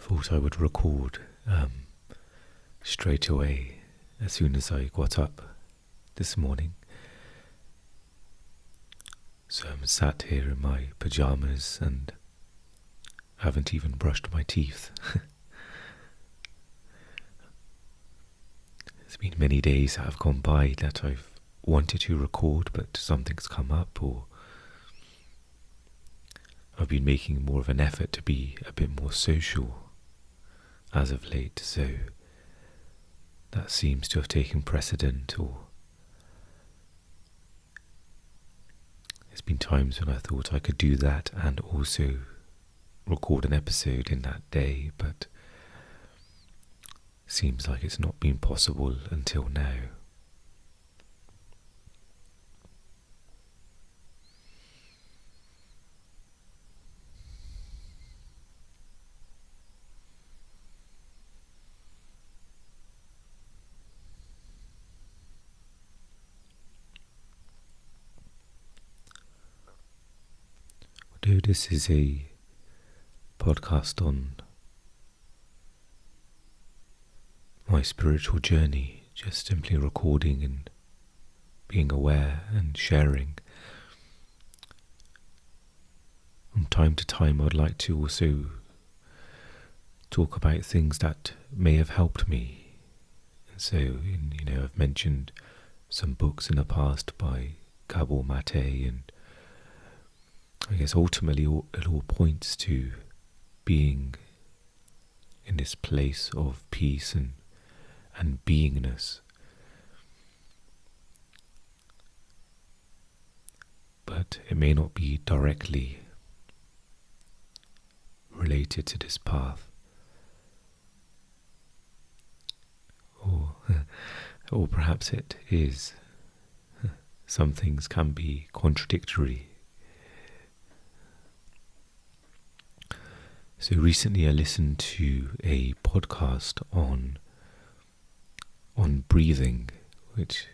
thought I would record straight away as soon as I got up this morning. So I'm sat here in my pyjamas and haven't even brushed my teeth. There's been many days that have gone by that I've wanted to record, but something's come up, or I've been making more of an effort to be a bit more social as of late, so that seems to have taken precedent. Or there's been times when I thought I could do that and also record an episode in that day, but seems like it's not been possible until now. Although this is a podcast on my spiritual journey, just simply recording and being aware and sharing, from time to time I'd like to also talk about things that may have helped me. And so, I've mentioned some books in the past by Gabor Mate, and I guess ultimately it all points to being in this place of peace and beingness. But it may not be directly related to this path. Or perhaps it is. Some things can be contradictory. So recently I listened to a podcast on breathing, which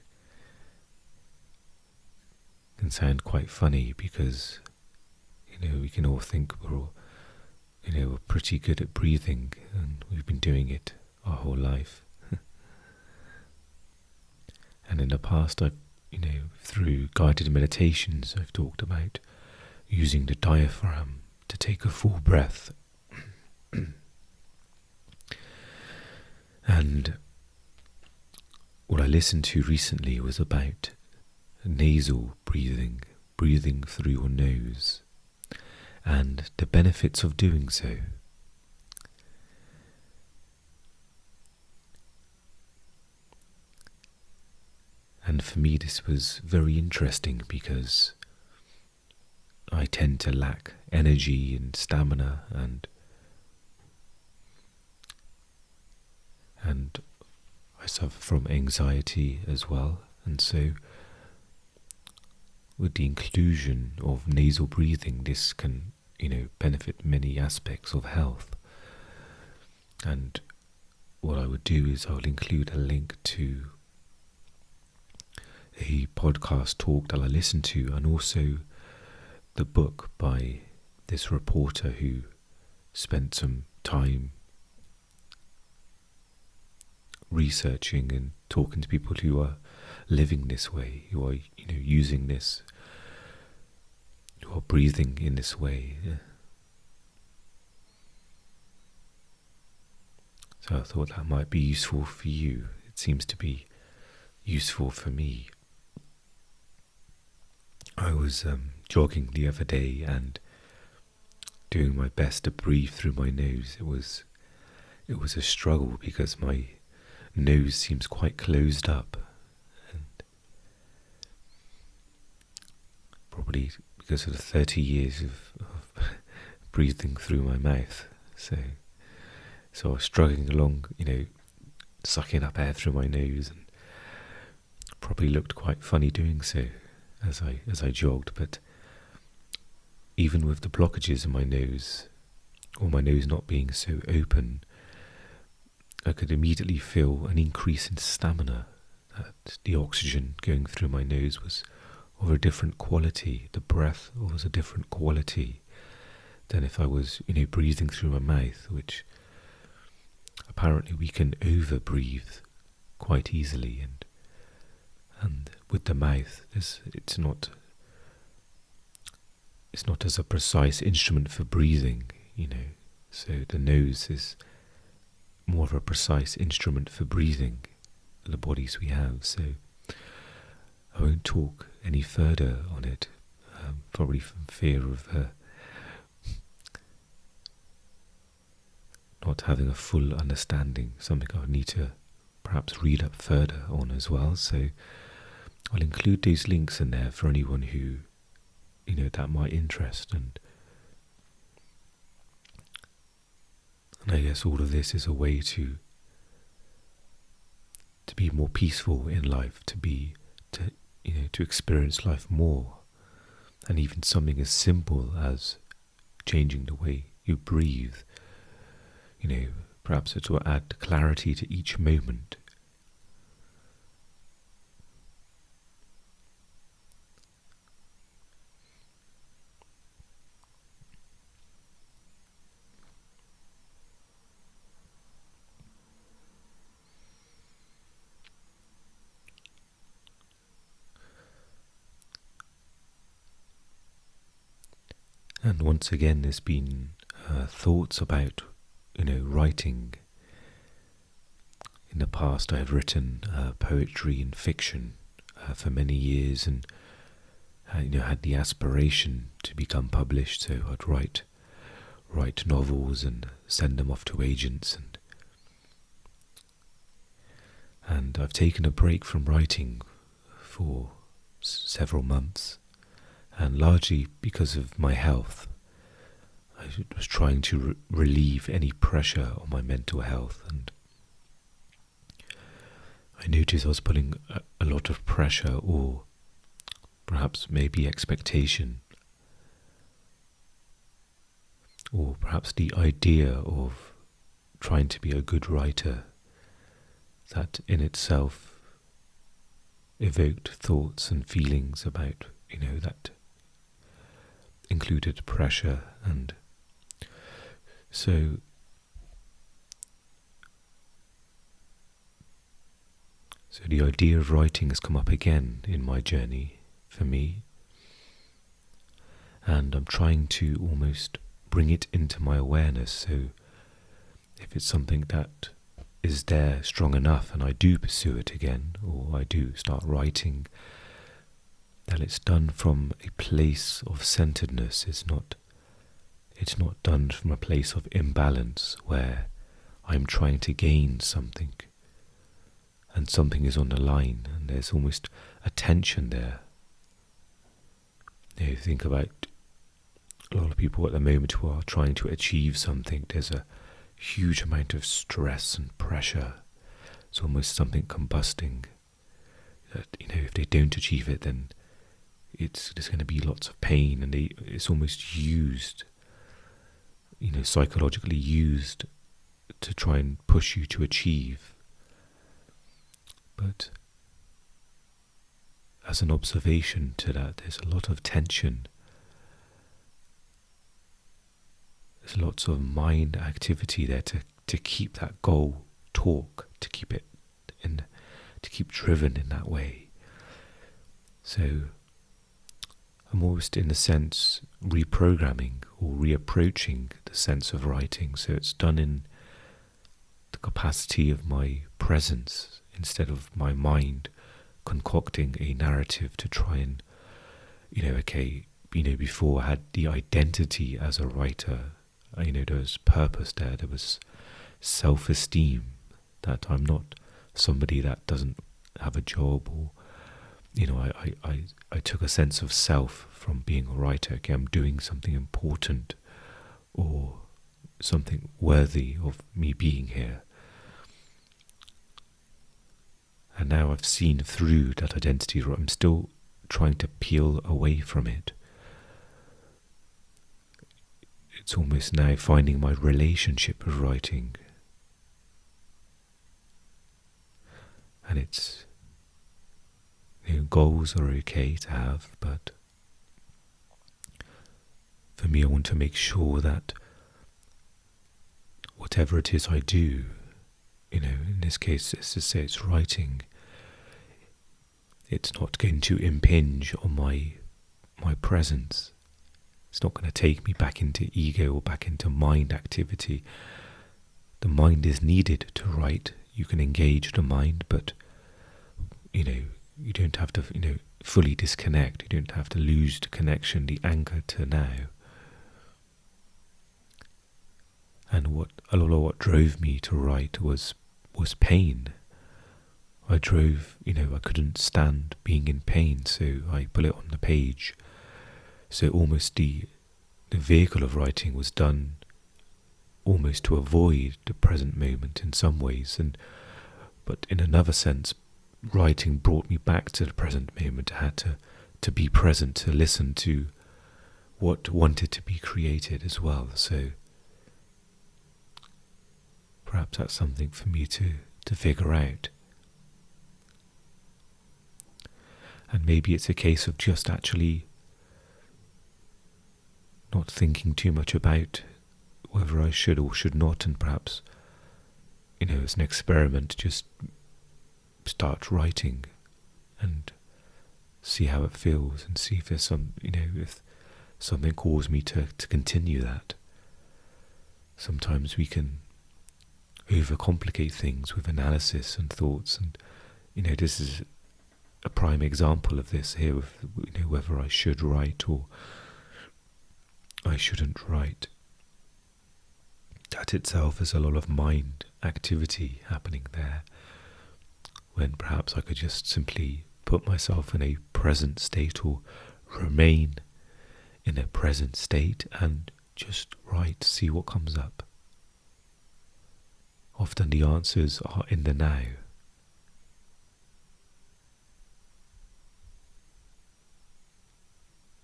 can sound quite funny because we can all think we're pretty good at breathing and we've been doing it our whole life. And in the past I've through guided meditations I've talked about using the diaphragm to take a full breath. And what I listened to recently was about nasal breathing through your nose, and the benefits of doing so. And for me this was very interesting because I tend to lack energy and stamina, and I suffer from anxiety as well, and so with the inclusion of nasal breathing, this can, benefit many aspects of health. And what I would do is I would include a link to a podcast talk that I listened to, and also the book by this reporter who spent some time researching and talking to people who are living this way, who are using this, who are breathing in this way. So I thought that might be useful for you. It seems to be useful for me. I was jogging the other day and doing my best to breathe through my nose. It was a struggle because my nose seems quite closed up, and probably because of the 30 years of breathing through my mouth. So I was struggling along, sucking up air through my nose, and probably looked quite funny doing so as I jogged. But even with the blockages in my nose, or my nose not being so open, I could immediately feel an increase in stamina, that the oxygen going through my nose was of a different quality, the breath was a different quality than if I was, breathing through my mouth, which apparently we can over-breathe quite easily, and with the mouth, it's not as a precise instrument for breathing, So the nose is more of a precise instrument for breathing the bodies we have. So I won't talk any further on it, probably from fear of not having a full understanding, something I need to perhaps read up further on as well. So I'll include those links in there for anyone who, that might interest. And I guess all of this is a way to be more peaceful in life, to experience life more, and even something as simple as changing the way you breathe. Perhaps it will add clarity to each moment. And once again, there's been thoughts about, writing. In the past, I've written poetry and fiction for many years, and had the aspiration to become published. So I'd write novels and send them off to agents, and I've taken a break from writing for several months. And largely because of my health. I was trying to relieve any pressure on my mental health, and I noticed I was putting a lot of pressure, or perhaps maybe expectation, or perhaps the idea of trying to be a good writer, that in itself evoked thoughts and feelings about, that included pressure. And so the idea of writing has come up again in my journey for me, and I'm trying to almost bring it into my awareness. So if it's something that is there strong enough and I do pursue it again, or I do start writing, that it's done from a place of centeredness. It's not done from a place of imbalance where I'm trying to gain something and something is on the line, and there's almost a tension there. You think about a lot of people at the moment who are trying to achieve something. There's a huge amount of stress and pressure. It's almost something combusting that, if they don't achieve it, then there's going to be lots of pain, and it's almost used, psychologically used to try and push you to achieve. But as an observation to that, there's a lot of tension. There's lots of mind activity there to keep that goal to keep it in, to keep driven in that way. So I'm almost, in a sense, reprogramming or reapproaching the sense of writing. So it's done in the capacity of my presence instead of my mind concocting a narrative to try and, before I had the identity as a writer, there was purpose there was self-esteem, that I'm not somebody that doesn't have a job, or I took a sense of self from being a writer. Okay, I'm doing something important or something worthy of me being here. And now I've seen through that identity. I'm still trying to peel away from it. It's almost now finding my relationship with writing. And it's, goals are okay to have, but for me, I want to make sure that whatever it is I do, in this case, as I say, it's writing. It's not going to impinge on my presence. It's not going to take me back into ego or back into mind activity. The mind is needed to write. You can engage the mind, but you don't have to fully disconnect. You don't have to lose the connection, the anchor to now. And a lot of what drove me to write was pain. I couldn't stand being in pain, so I put it on the page. So almost the vehicle of writing was done almost to avoid the present moment in some ways, but in another sense, writing brought me back to the present moment. I had to be present, to listen to what wanted to be created as well. So perhaps that's something for me to figure out. And maybe it's a case of just actually not thinking too much about whether I should or should not, and perhaps, as an experiment, just start writing and see how it feels, and see if there's if something calls me to continue that. Sometimes we can overcomplicate things with analysis and thoughts, and this is a prime example of this here, with whether I should write or I shouldn't write. That itself is a lot of mind activity happening there, when perhaps I could just simply put myself in a present state, or remain in a present state and just write, see what comes up. Often the answers are in the now.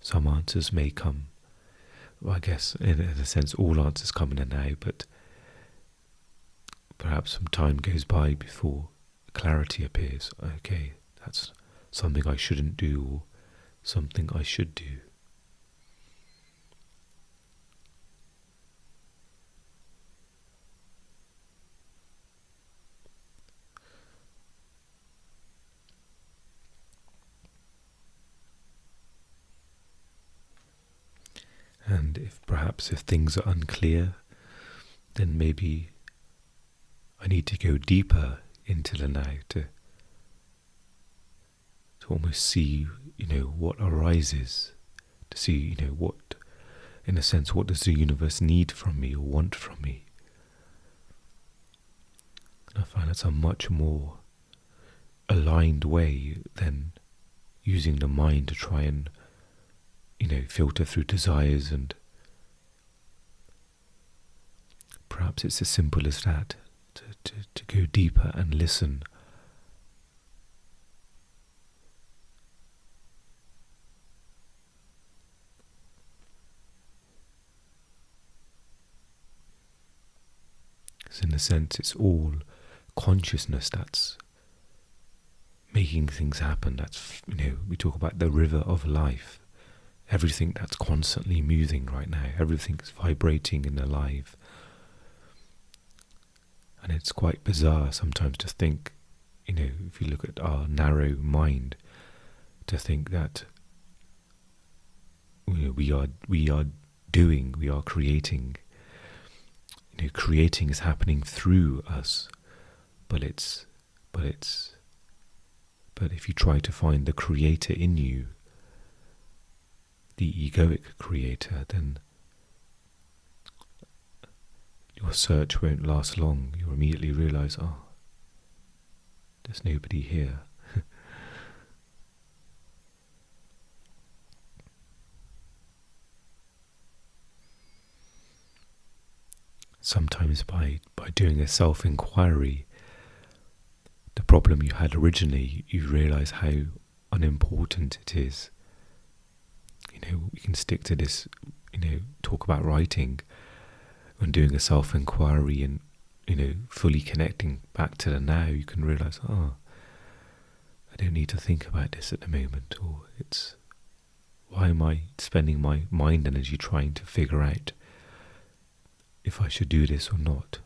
Some answers may come, well, I guess in a sense all answers come in the now, but perhaps some time goes by before clarity appears. Okay, that's something I shouldn't do, or something I should do. And if things are unclear, then maybe I need to go deeper into the now, to almost see, what arises, to see, what, in a sense, what does the universe need from me or want from me. And I find that's a much more aligned way than using the mind to try and filter through desires, and perhaps it's as simple as that, to go deeper and listen. Because in a sense it's all consciousness that's making things happen. That's, we talk about the river of life. Everything that's constantly moving right now, everything's vibrating and alive. And it's quite bizarre sometimes to think, if you look at our narrow mind, to think that we are creating. Creating is happening through us, but if you try to find the creator in you, the egoic creator, then your search won't last long. You'll immediately realize, there's nobody here. Sometimes by doing a self-inquiry, the problem you had originally, you realize how unimportant it is. We can stick to this, talk about writing, when doing a self-inquiry and, fully connecting back to the now, you can realize, I don't need to think about this at the moment, or why am I spending my mind energy trying to figure out if I should do this or not?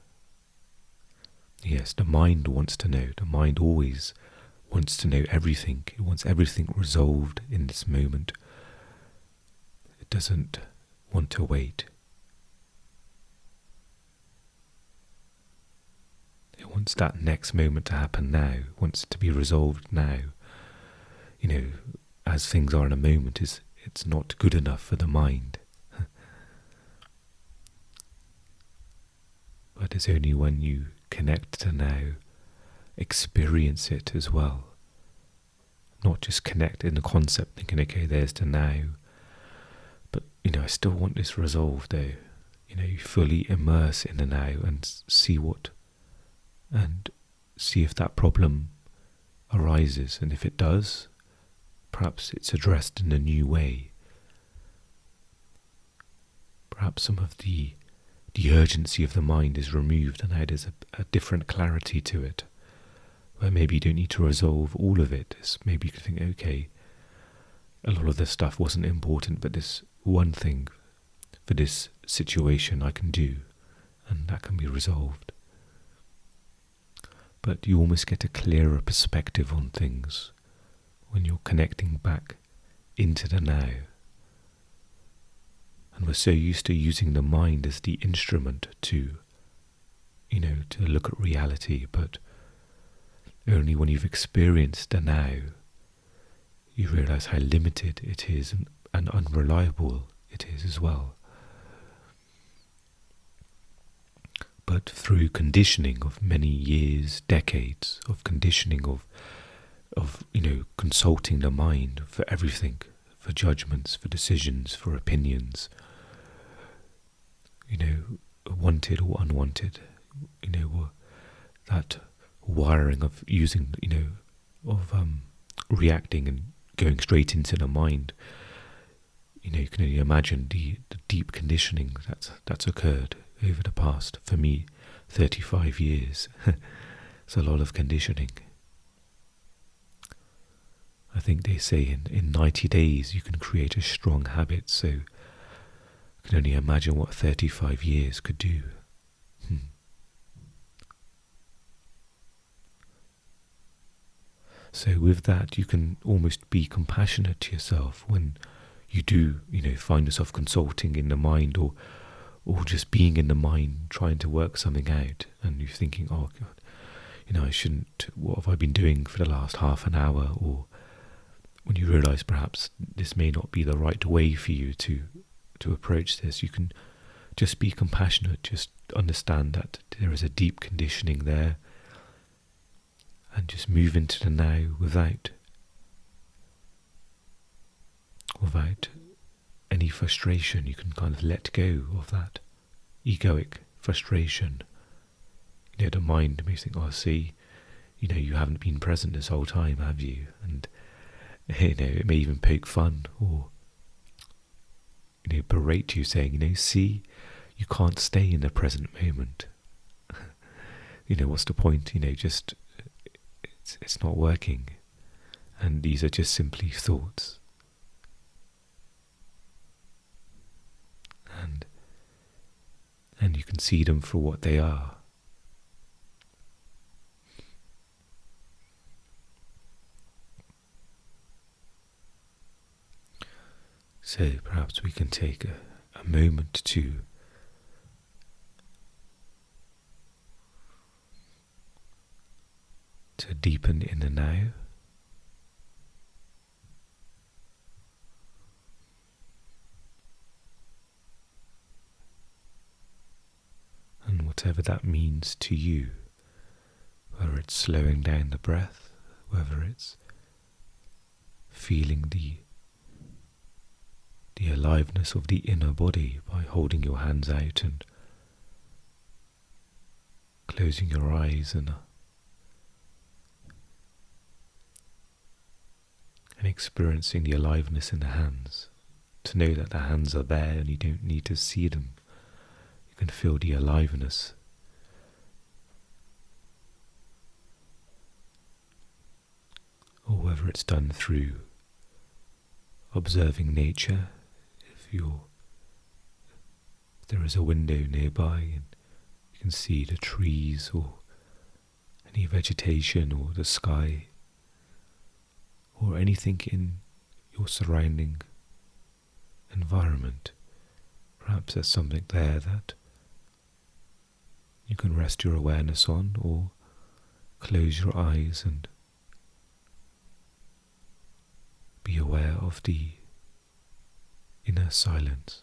Yeah, yes, the mind wants to know. The mind always wants to know everything. It wants everything resolved in this moment. It doesn't want to wait. It wants that next moment to happen now. It wants it to be resolved now. As things are in a moment, it's not good enough for the mind. But it's only when you connect to now, experience it as well. Not just connect in the concept, thinking, okay, there's the now. But, I still want this resolved though. You fully immerse in the now and see if that problem arises. And if it does, perhaps it's addressed in a new way. Perhaps some of the urgency of the mind is removed, and now there's a different clarity to it, where maybe you don't need to resolve all of it. Maybe you can think, okay, a lot of this stuff wasn't important, but this one thing for this situation I can do, and that can be resolved. But you almost get a clearer perspective on things when you're connecting back into the now. And we're so used to using the mind as the instrument to look at reality, but only when you've experienced the now, you realize how limited it is and unreliable it is as well. But through conditioning of many years, decades of conditioning of consulting the mind for everything, for judgments, for decisions, for opinions, wanted or unwanted, that wiring of using, reacting and going straight into the mind. You can only imagine the deep conditioning that's occurred over the past, for me, 35 years. It's a lot of conditioning. I think they say in 90 days you can create a strong habit, so I can only imagine what 35 years could do. So with that, you can almost be compassionate to yourself when you do, find yourself consulting in the mind or just being in the mind trying to work something out, and you're thinking, oh God, I shouldn't, what have I been doing for the last half an hour? Or when you realise perhaps this may not be the right way for you to approach this, you can just be compassionate, just understand that there is a deep conditioning there, and just move into the now without any frustration. You can kind of let go of that egoic frustration. The mind may think, oh, see, you haven't been present this whole time, have you? And it may even poke fun or berate you, saying, see, you can't stay in the present moment. What's the point? Just it's not working, and these are just simply thoughts. And you can see them for what they are. So perhaps we can take a moment to deepen in the now. And whatever that means to you, whether it's slowing down the breath, whether it's feeling the aliveness of the inner body by holding your hands out and closing your eyes and experiencing the aliveness in the hands, to know that the hands are there and you don't need to see them. You can feel the aliveness. Or whether it's done through observing nature, if there is a window nearby and you can see the trees, or any vegetation or the sky or anything in your surrounding environment. Perhaps there's something there that you can rest your awareness on, or close your eyes and be aware of the inner silence.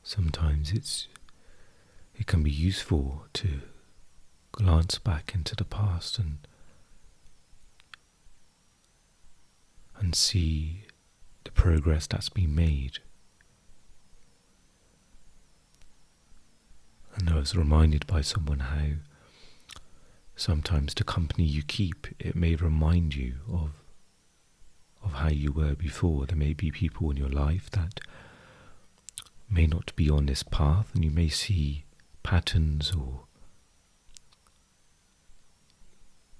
Sometimes it can be useful to glance back into the past and see the progress that's been made. And I was reminded by someone how sometimes the company you keep, it may remind you of how you were before. There may be people in your life that may not be on this path, and you may see patterns, or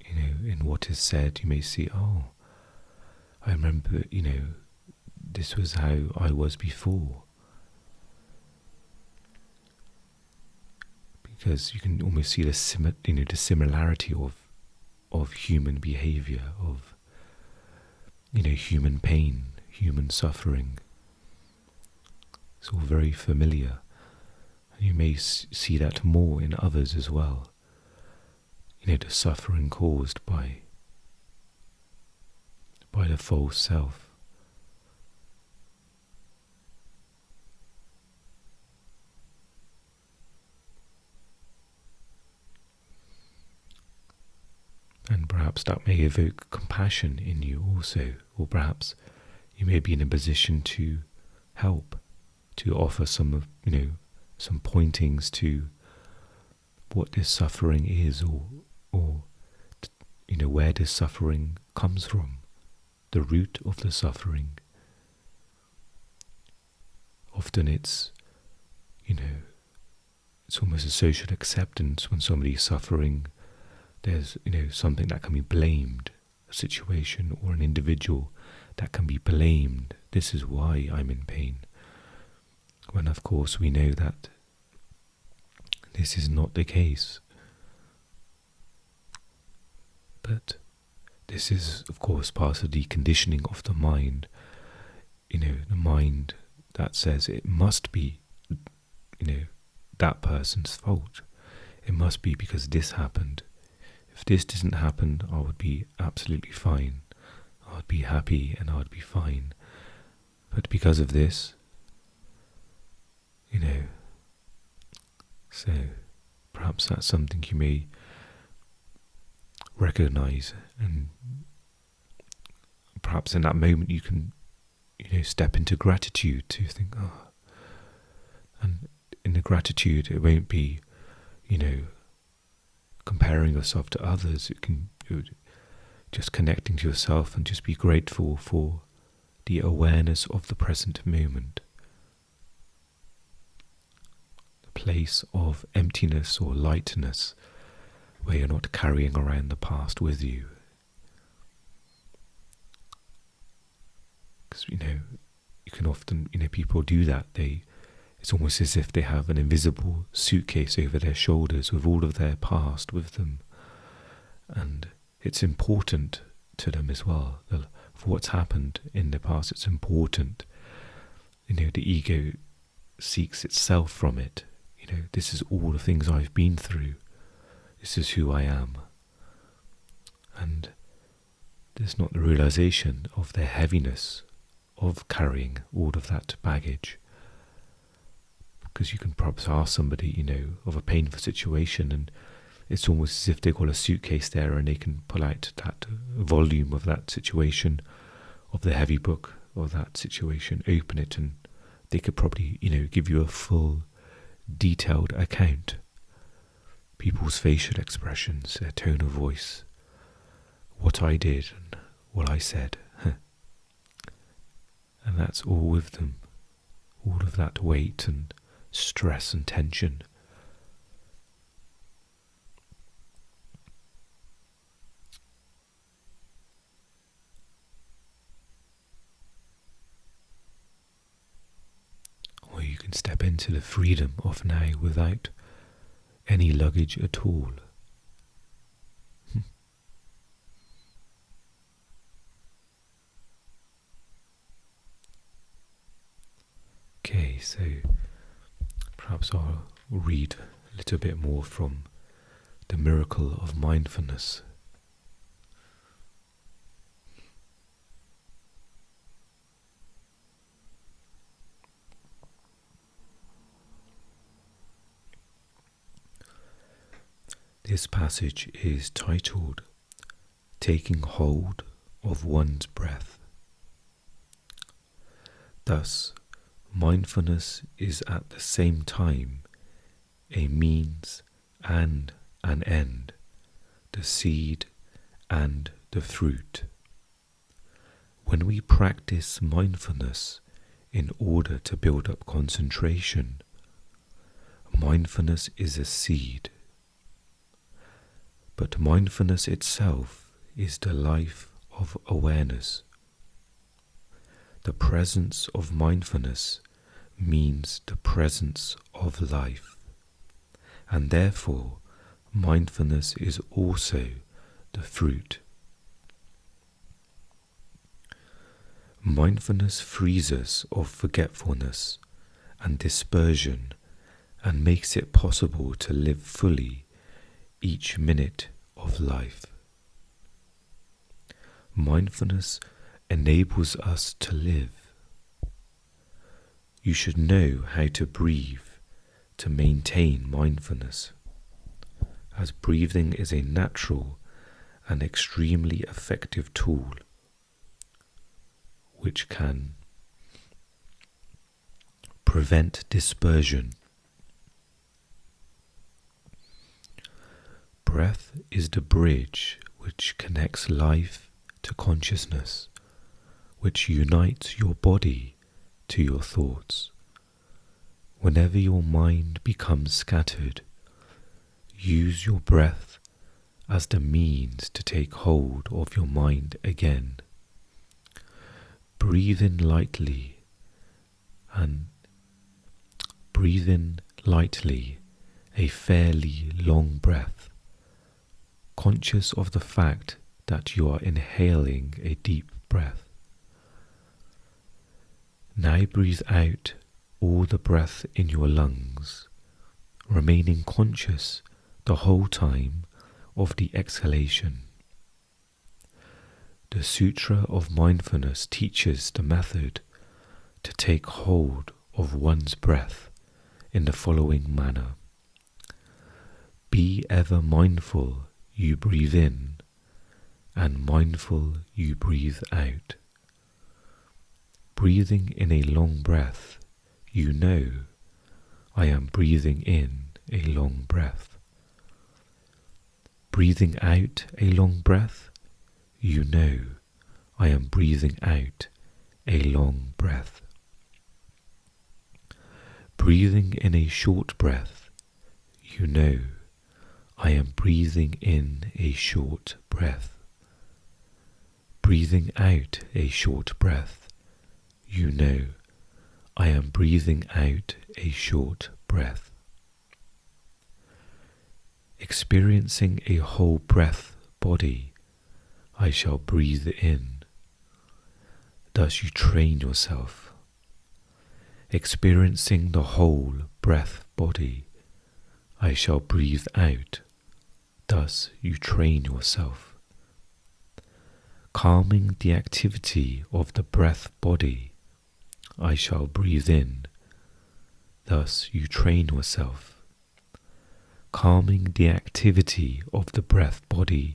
in what is said, you may see, oh, I remember, this was how I was before. Because you can almost see the similarity of human behavior, of human pain, human suffering. It's all very familiar, and you may see that more in others as well. The suffering caused by the false self. And perhaps that may evoke compassion in you also, or perhaps you may be in a position to help, to offer some pointings to what this suffering is, or where this suffering comes from, the root of the suffering. Often it's almost a social acceptance when somebody's suffering. There's something that can be blamed, a situation or an individual that can be blamed. This is why I'm in pain. When of course we know that this is not the case. But this is of course part of the conditioning of the mind. The mind that says it must be, that person's fault. It must be because this happened. If this didn't happen, I would be absolutely fine. I would be happy and I would be fine. But because of this, so perhaps that's something you may recognize, and perhaps in that moment you can, step into gratitude to think, and in the gratitude it won't be, comparing yourself to others. It would just connecting to yourself and just be grateful for the awareness of the present moment, the place of emptiness or lightness where you're not carrying around the past with you. Because, you can often, people do that. It's almost as if they have an invisible suitcase over their shoulders with all of their past with them. And it's important to them as well. For what's happened in the past, it's important. The ego seeks itself from it. This is all the things I've been through. This is who I am. And there's not the realization of the heaviness of carrying all of that baggage. Because you can perhaps ask somebody, of a painful situation, and it's almost as if they've got a suitcase there and they can pull out that volume of that situation, of the heavy book of that situation, open it, and they could probably, give you a full, detailed account. People's facial expressions, their tone of voice, what I did and what I said. And that's all with them. All of that weight and stress and tension. Or you can step into the freedom of now without any luggage at all. Okay, so perhaps I'll read a little bit more from The Miracle of Mindfulness. This passage is titled Taking Hold of One's Breath. Thus, mindfulness is at the same time a means and an end, the seed and the fruit. When we practice mindfulness in order to build up concentration, mindfulness is a seed. But mindfulness itself is the life of awareness. The presence of mindfulness means the presence of life, and therefore mindfulness is also the fruit. Mindfulness frees us of forgetfulness and dispersion and makes it possible to live fully each minute of life. Mindfulness enables us to live. You should know how to breathe to maintain mindfulness, as breathing is a natural and extremely effective tool which can prevent dispersion. Breath is the bridge which connects life to consciousness, which unites your body to your thoughts. Whenever your mind becomes scattered, use your breath as the means to take hold of your mind again. Breathe in lightly and breathe in lightly a fairly long breath, conscious of the fact that you are inhaling a deep breath. Now breathe out all the breath in your lungs, remaining conscious the whole time of the exhalation. The Sutra of Mindfulness teaches the method to take hold of one's breath in the following manner. Be ever mindful you breathe in and mindful you breathe out. Breathing in a long breath, you know, I am breathing in a long breath. Breathing out a long breath, you know, I am breathing out a long breath. Breathing in a short breath, you know, I am breathing in a short breath. Breathing out a short breath, you know, I am breathing out a short breath. Experiencing a whole breath body, I shall breathe in. Thus you train yourself. Experiencing the whole breath body, I shall breathe out. Thus you train yourself. Calming the activity of the breath body, I shall breathe in. Thus you train yourself. Calming the activity of the breath body,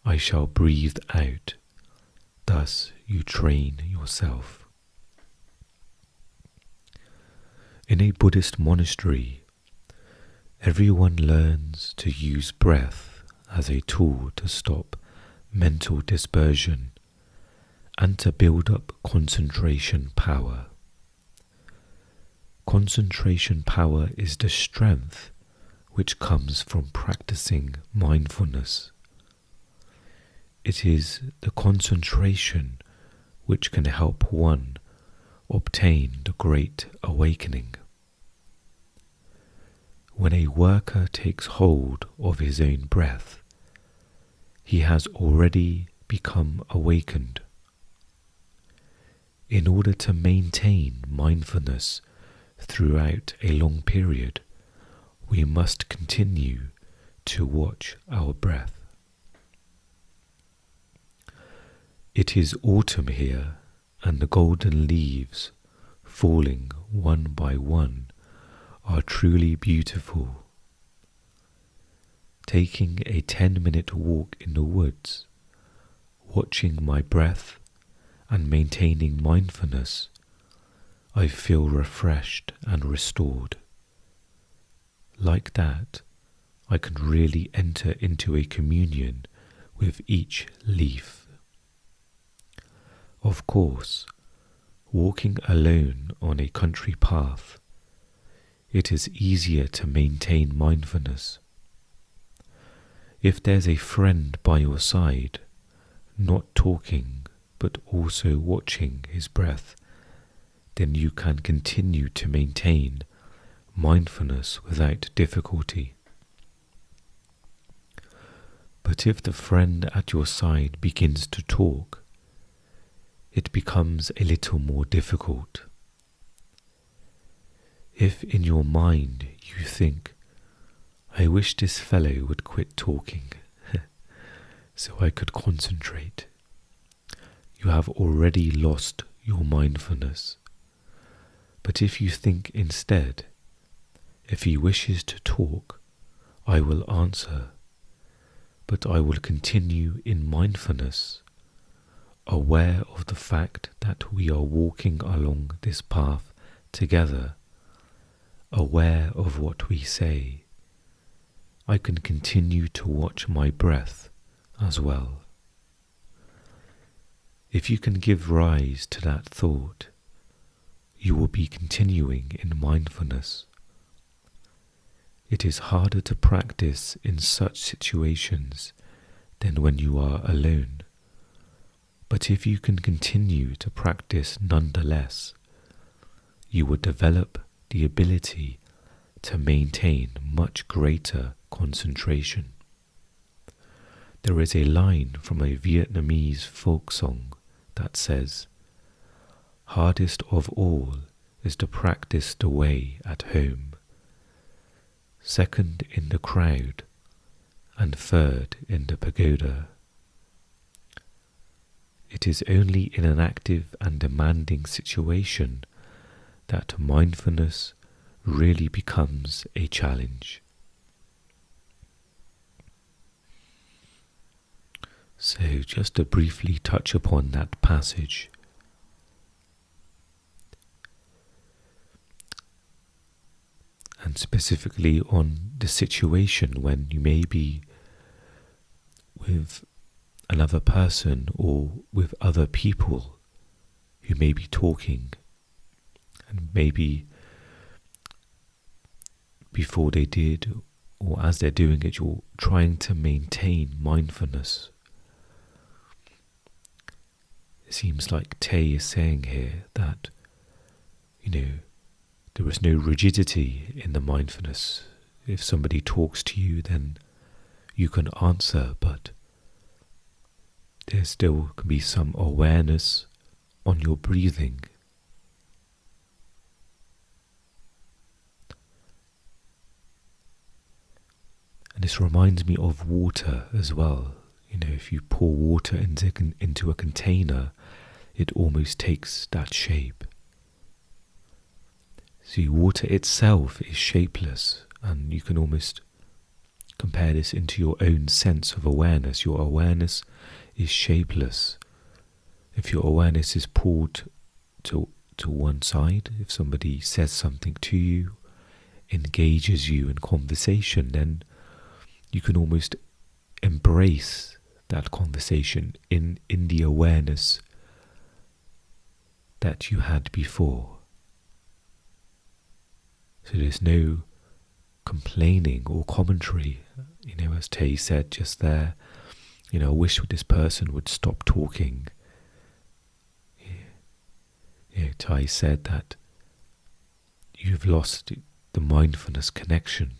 I shall breathe out. Thus you train yourself. In a Buddhist monastery, everyone learns to use breath as a tool to stop mental dispersion and to build up concentration power. Concentration power is the strength which comes from practicing mindfulness. It is the concentration which can help one obtain the great awakening. When a worker takes hold of his own breath, he has already become awakened. In order to maintain mindfulness throughout a long period, we must continue to watch our breath. It is autumn here, and the golden leaves, falling one by one, are truly beautiful. Taking a 10-minute walk in the woods, watching my breath and maintaining mindfulness, I feel refreshed and restored. Like that, I can really enter into a communion with each leaf. Of course, walking alone on a country path, it is easier to maintain mindfulness. If there's a friend by your side, not talking but also watching his breath, then you can continue to maintain mindfulness without difficulty. But if the friend at your side begins to talk, it becomes a little more difficult. If in your mind you think, I wish this fellow would quit talking so I could concentrate, you have already lost your mindfulness. But if you think instead, if he wishes to talk, I will answer, but I will continue in mindfulness, aware of the fact that we are walking along this path together, aware of what we say, I can continue to watch my breath as well. If you can give rise to that thought, you will be continuing in mindfulness. It is harder to practice in such situations than when you are alone. But if you can continue to practice nonetheless, you will develop the ability to maintain much greater concentration. There is a line from a Vietnamese folk song that says, "Hardest of all is to practice the way at home, second in the crowd, and third in the pagoda." It is only in an active and demanding situation that mindfulness really becomes a challenge. So just to briefly touch upon that passage. And specifically on the situation when you may be with another person or with other people who may be talking, and maybe before they did or as they're doing it, you're trying to maintain mindfulness. It seems like Tay is saying here that, there is no rigidity in the mindfulness. If somebody talks to you, then you can answer, but there still can be some awareness on your breathing. And this reminds me of water as well. If you pour water into a container, it almost takes that shape. See, water itself is shapeless, and you can almost compare this into your own sense of awareness. Your awareness is shapeless. If your awareness is pulled to one side, if somebody says something to you, engages you in conversation, then you can almost embrace that conversation in the awareness that you had before. So there's no complaining or commentary, as Tay said just there. I wish this person would stop talking. Tay said that you've lost the mindfulness connection.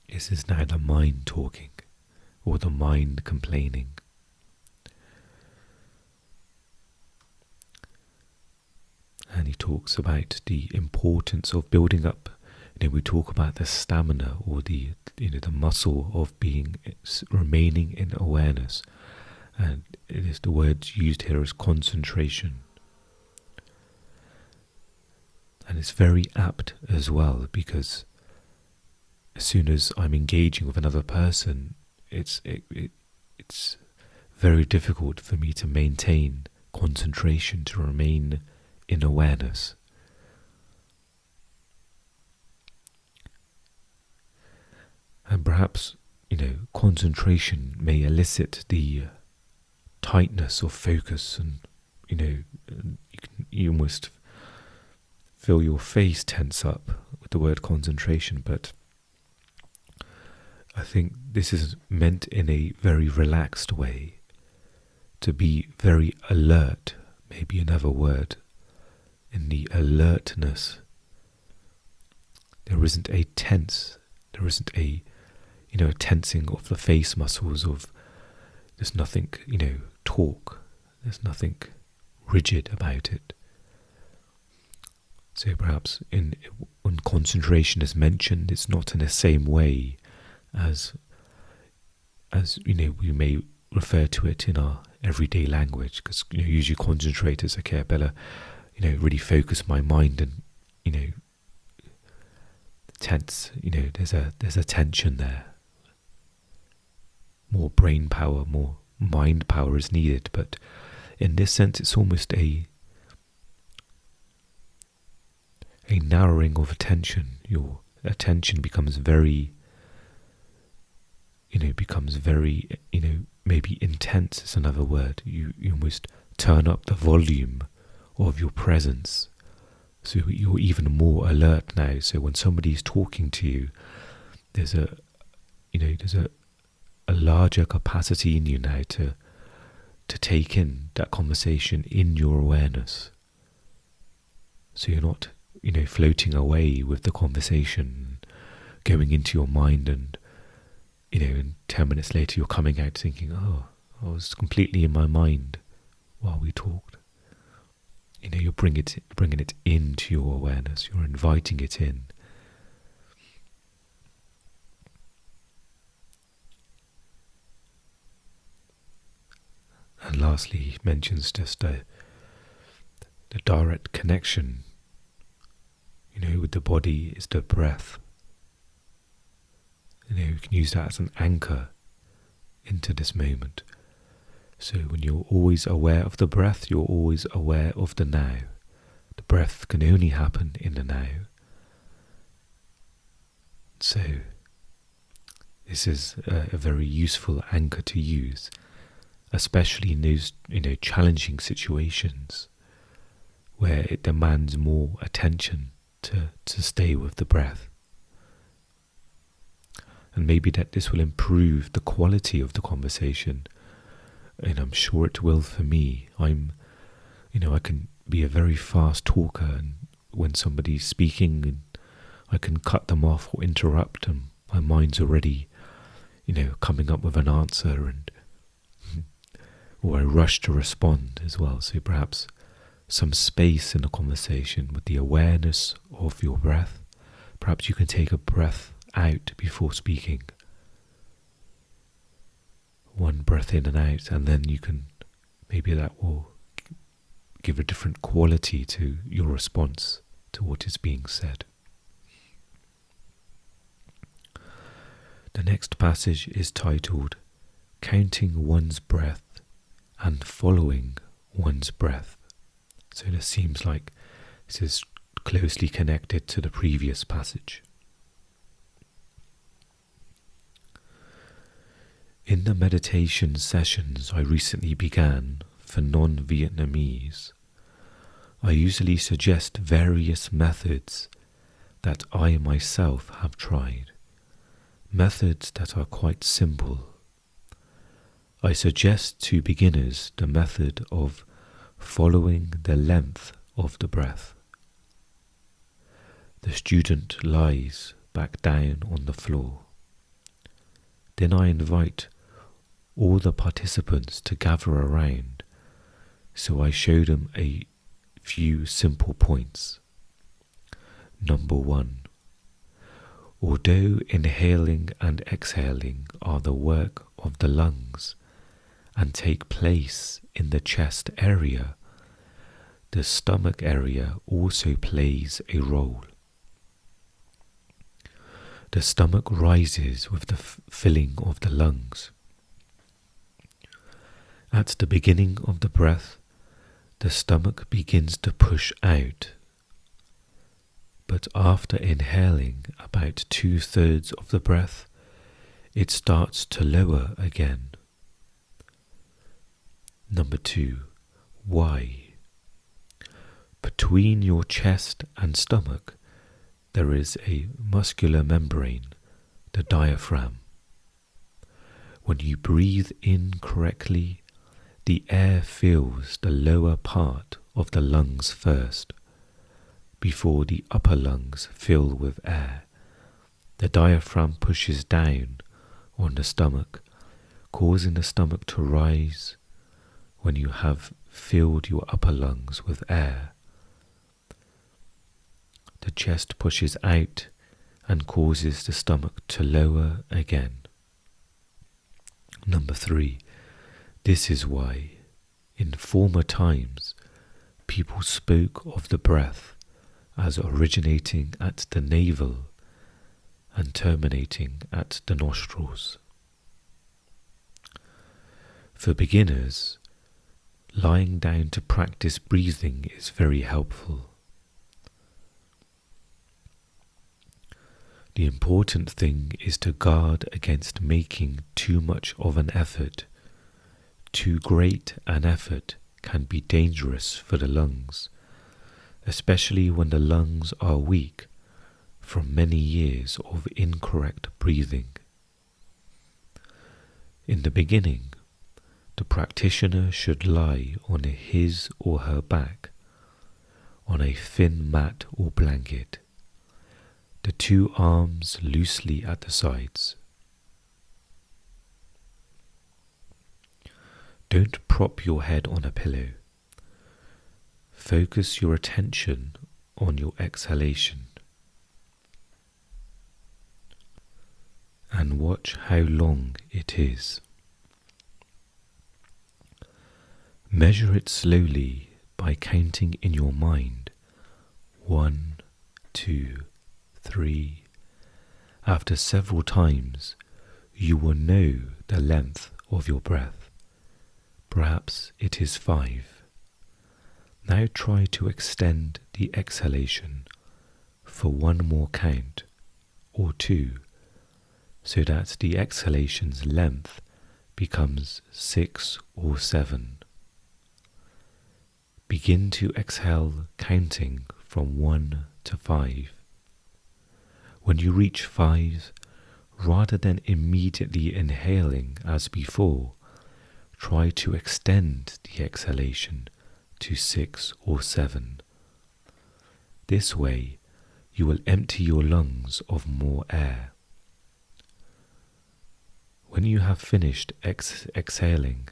This is now the mind talking, or the mind complaining. And he talks about the importance of building up. We talk about the stamina, or the muscle of remaining in awareness, and it is the word used here as concentration. And it's very apt as well, because as soon as I'm engaging with another person, it's very difficult for me to maintain concentration, to remain in awareness. And perhaps, concentration may elicit the tightness of focus, and, you almost feel your face tense up with the word concentration, but I think this is meant in a very relaxed way, to be very alert, maybe another word, in the alertness. There isn't a tense, there isn't a tensing of the face muscles there's nothing, talk, there's nothing rigid about it. So perhaps when concentration is mentioned, it's not in the same way as we may refer to it in our everyday language, because usually concentrators, okay, I better really focus my mind and tense. There's a tension there. More brain power, more mind power is needed, but in this sense, it's almost a narrowing of attention. Your attention becomes very, maybe intense is another word. You almost turn up the volume of your presence, so you're even more alert now. So when somebody's talking to you, there's a larger capacity in you now to take in that conversation in your awareness. So you're not, floating away with the conversation, going into your mind, and and 10 minutes later you're coming out thinking, oh, I was completely in my mind while we talked. You're bringing it into your awareness. You're inviting it in. And lastly, he mentions just the direct connection, with the body is the breath. You can use that as an anchor into this moment. So when you're always aware of the breath, you're always aware of the now. The breath can only happen in the now. So this is a very useful anchor to use especially in those, challenging situations where it demands more attention to stay with the breath. And maybe that this will improve the quality of the conversation, and I'm sure it will for me. I can be a very fast talker, and when somebody's speaking, and I can cut them off or interrupt them, my mind's already, coming up with an answer, and or I rush to respond as well. So perhaps some space in the conversation with the awareness of your breath. Perhaps you can take a breath out before speaking. One breath in and out, and then maybe that will give a different quality to your response to what is being said. The next passage is titled Counting One's Breath and Following One's Breath. So this seems like this is closely connected to the previous passage. In the meditation sessions I recently began for non-Vietnamese, I usually suggest various methods that I myself have tried, methods that are quite simple. I suggest to beginners the method of following the length of the breath. The student lies back down on the floor. Then I invite all the participants to gather around, so I show them a few simple points. Number 1. Although inhaling and exhaling are the work of the lungs and take place in the chest area, the stomach area also plays a role. The stomach rises with the filling of the lungs. At the beginning of the breath, the stomach begins to push out, but after inhaling about 2/3 of the breath, it starts to lower again. Number 2. Why? Between your chest and stomach, there is a muscular membrane, the diaphragm. When you breathe in correctly, the air fills the lower part of the lungs first, before the upper lungs fill with air. The diaphragm pushes down on the stomach, causing the stomach to rise when you have filled your upper lungs with air. The chest pushes out and causes the stomach to lower again. Number 3. This is why, in former times, people spoke of the breath as originating at the navel and terminating at the nostrils. For beginners, lying down to practice breathing is very helpful. The important thing is to guard against making too much of an effort. Too great an effort can be dangerous for the lungs, especially when the lungs are weak from many years of incorrect breathing. In the beginning, the practitioner should lie on his or her back, on a thin mat or blanket, the 2 arms loosely at the sides. Don't prop your head on a pillow. Focus your attention on your exhalation. And watch how long it is. Measure it slowly by counting in your mind 1, 2, 3. After several times, you will know the length of your breath. Perhaps it is 5. Now try to extend the exhalation for 1 more count or 2, so that the exhalation's length becomes 6 or 7. Begin to exhale counting from 1 to 5. When you reach 5, rather than immediately inhaling as before, try to extend the exhalation to 6 or 7. This way, you will empty your lungs of more air. When you have finished exhaling,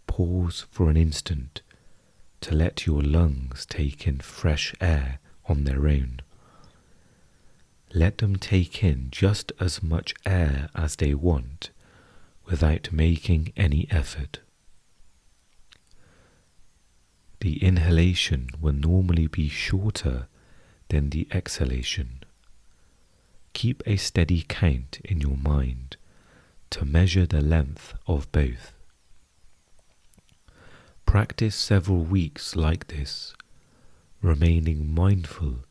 pause for an instant to let your lungs take in fresh air on their own. Let them take in just as much air as they want without making any effort. The inhalation will normally be shorter than the exhalation. Keep a steady count in your mind to measure the length of both. Practice several weeks like this, remaining mindful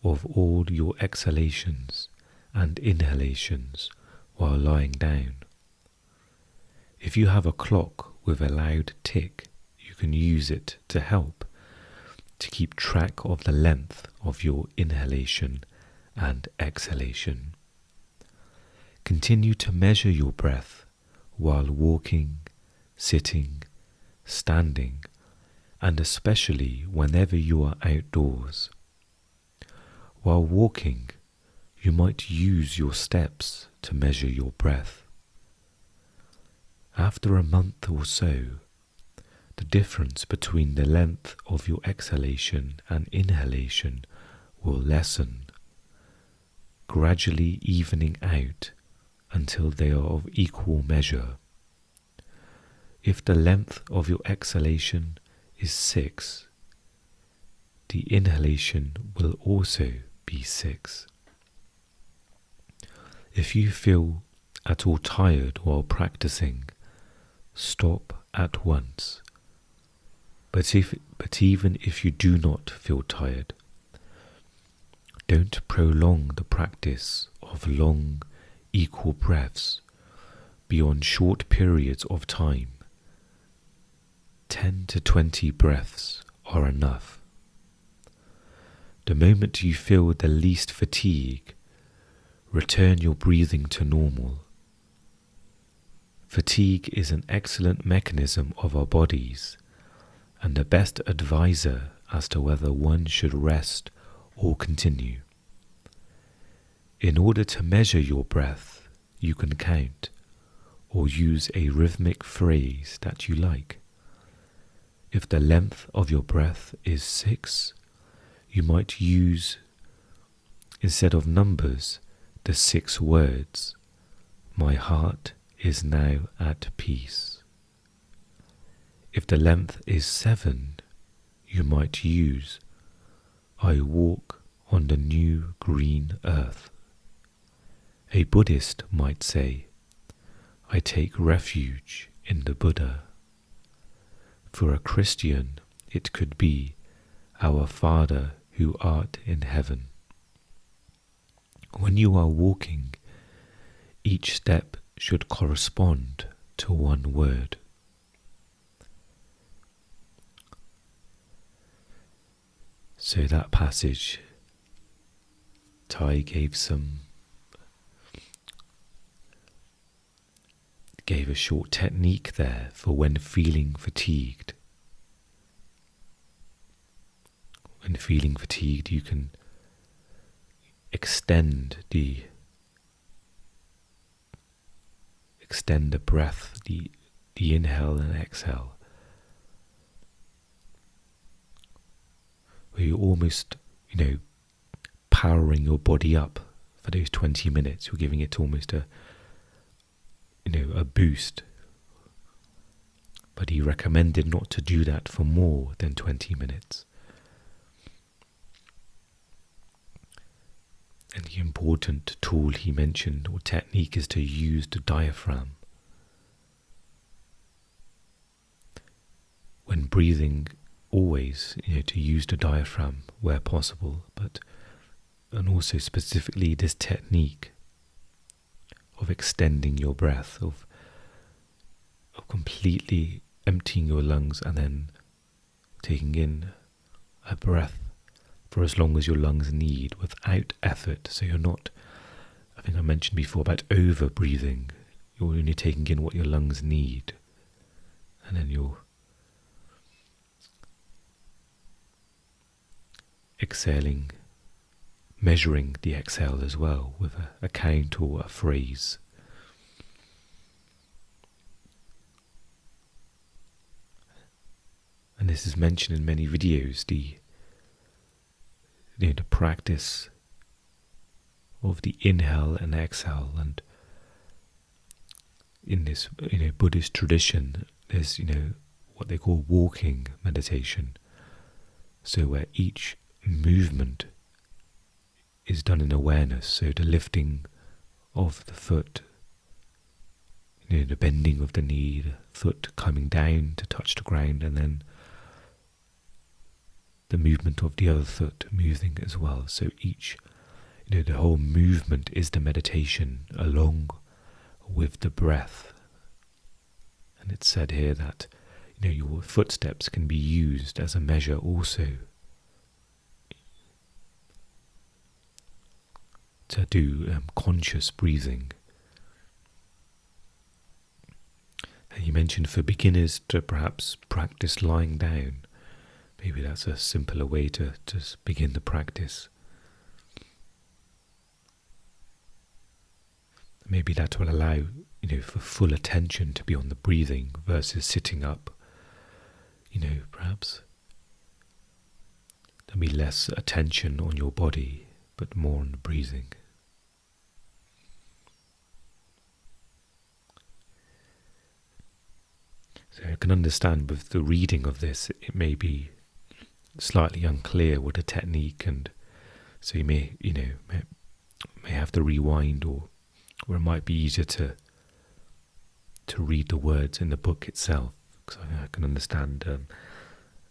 of all your exhalations and inhalations while lying down. If you have a clock with a loud tick, you can use it to help to keep track of the length of your inhalation and exhalation. Continue to measure your breath while walking, sitting, standing, and especially whenever you are outdoors. While walking, you might use your steps to measure your breath. After a month or so, the difference between the length of your exhalation and inhalation will lessen, gradually evening out until they are of equal measure. If the length of your exhalation is 6, the inhalation will also be 6. If you feel at all tired while practicing, stop at once. But even if you do not feel tired, don't prolong the practice of long, equal breaths beyond short periods of time. 10 to 20 breaths are enough. The moment you feel the least fatigue, return your breathing to normal. Fatigue is an excellent mechanism of our bodies and the best advisor as to whether one should rest or continue. In order to measure your breath, you can count or use a rhythmic phrase that you like. If the length of your breath is 6, you might use, instead of numbers, the 6 words, "My heart is now at peace." If the length is 7, you might use, "I walk on the new green earth." A Buddhist might say, "I take refuge in the Buddha." For a Christian, it could be, "Our Father who art in heaven." When you are walking, each step should correspond to one word. So that passage, Thai gave a short technique there for when feeling fatigued. When feeling fatigued, you can extend the breath, the inhale and exhale. Where you're almost, powering your body up for those 20 minutes. You're giving it almost a boost. But he recommended not to do that for more than 20 minutes. And the important tool he mentioned, or technique, is to use the diaphragm. When breathing, always, to use the diaphragm where possible, and also specifically this technique of extending your breath, of of completely emptying your lungs and then taking in a breath for as long as your lungs need without effort. So you're not, I think I mentioned before about over breathing. You're only taking in what your lungs need, and then you're exhaling, measuring the exhale as well with a count or a phrase. And this is mentioned in many videos, the practice of the inhale and exhale. And in this Buddhist tradition, there's what they call walking meditation. So where each movement is done in awareness. So the lifting of the foot, the bending of the knee, the foot coming down to touch the ground, and then the movement of the other foot moving as well. So each, the whole movement is the meditation along with the breath. And it's said here that your footsteps can be used as a measure also to do conscious breathing. And you mentioned for beginners to perhaps practice lying down. Maybe that's a simpler way to begin the practice. Maybe that will allow, for full attention to be on the breathing versus sitting up. Perhaps there'll be less attention on your body, but more on the breathing. So I can understand with the reading of this, it may be slightly unclear what a technique, and so you may have to rewind, or it might be easier to read the words in the book itself, because I can understand,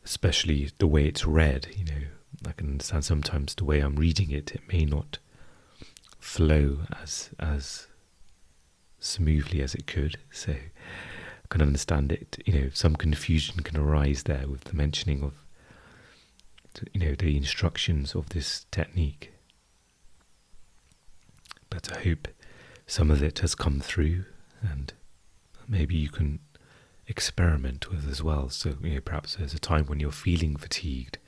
especially the way it's read. I can understand sometimes the way I'm reading it, it may not flow as smoothly as it could. So I can understand it. Some confusion can arise there with the mentioning of the instructions of this technique. But I hope some of it has come through, and maybe you can experiment with as well. So perhaps there's a time when you're feeling fatigued.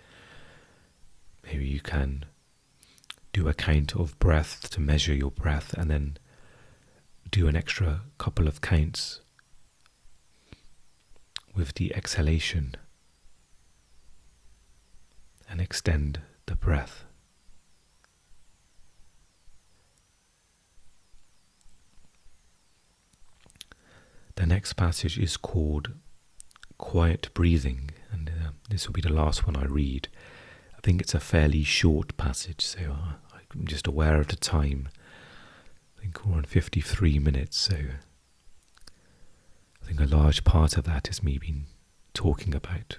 Maybe you can do a count of breath to measure your breath, and then do an extra couple of counts with the exhalation, and extend the breath. The next passage is called Quiet Breathing, and this will be the last one I read. I think it's a fairly short passage, so I'm just aware of the time. I think we're on 53 minutes, so I think a large part of that is me being talking about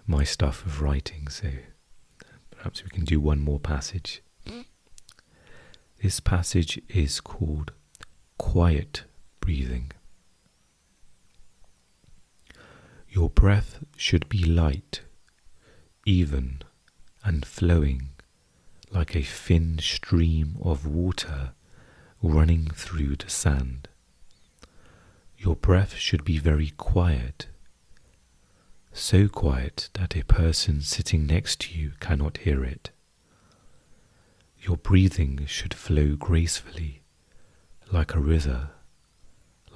my stuff of writing, so perhaps we can do one more passage. This passage is called Quiet Breathing. Your breath should be light, even, and flowing like a thin stream of water running through the sand. Your breath should be very quiet, so quiet that a person sitting next to you cannot hear it. Your breathing should flow gracefully, like a river,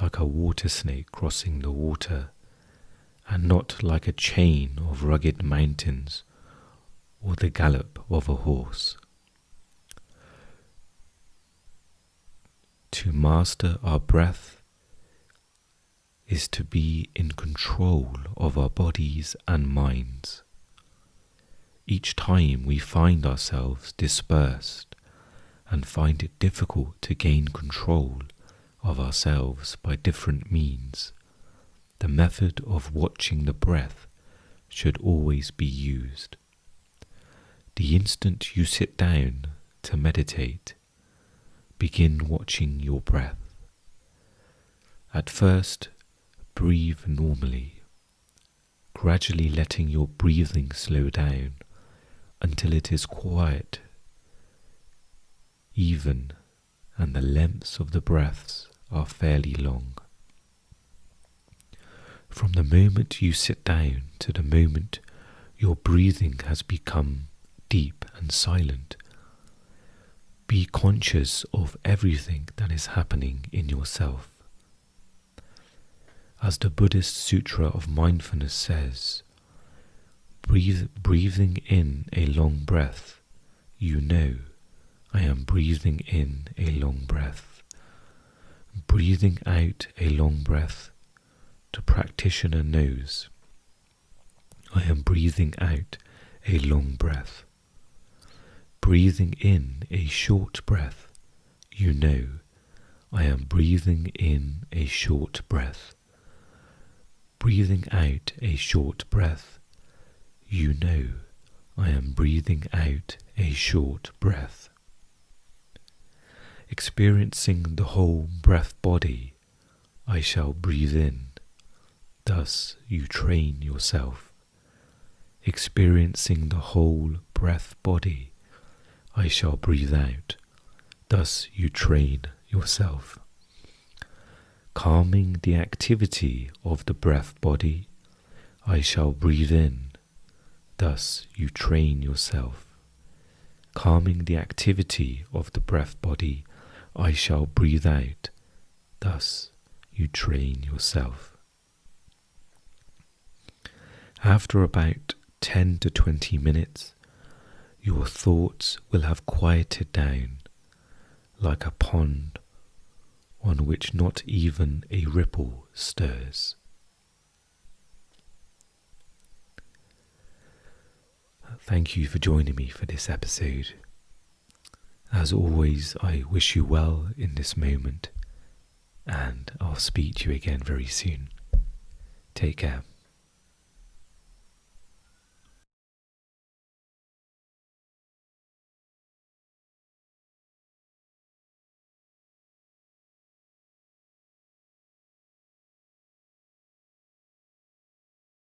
like a water snake crossing the water, and not like a chain of rugged mountains or the gallop of a horse. To master our breath is to be in control of our bodies and minds. Each time we find ourselves dispersed and find it difficult to gain control of ourselves by different means, the method of watching the breath should always be used. The instant you sit down to meditate, begin watching your breath. At first, breathe normally, gradually letting your breathing slow down until it is quiet, even, and the lengths of the breaths are fairly long. From the moment you sit down to the moment your breathing has become deep and silent, be conscious of everything that is happening in yourself. As the Buddhist Sutra of Mindfulness says, breathing in a long breath, you know, I am breathing in a long breath. Breathing out a long breath, the practitioner knows, I am breathing out a long breath. Breathing in a short breath, you know, I am breathing in a short breath. Breathing out a short breath, you know, I am breathing out a short breath. Experiencing the whole breath body, I shall breathe in, thus you train yourself. Experiencing the whole breath body, I shall breathe out, thus you train yourself. Calming the activity of the breath body, I shall breathe in, thus you train yourself. Calming the activity of the breath body, I shall breathe out, thus you train yourself. After about 10 to 20 minutes, your thoughts will have quieted down like a pond on which not even a ripple stirs. Thank you for joining me for this episode. As always, I wish you well in this moment, and I'll speak to you again very soon. Take care.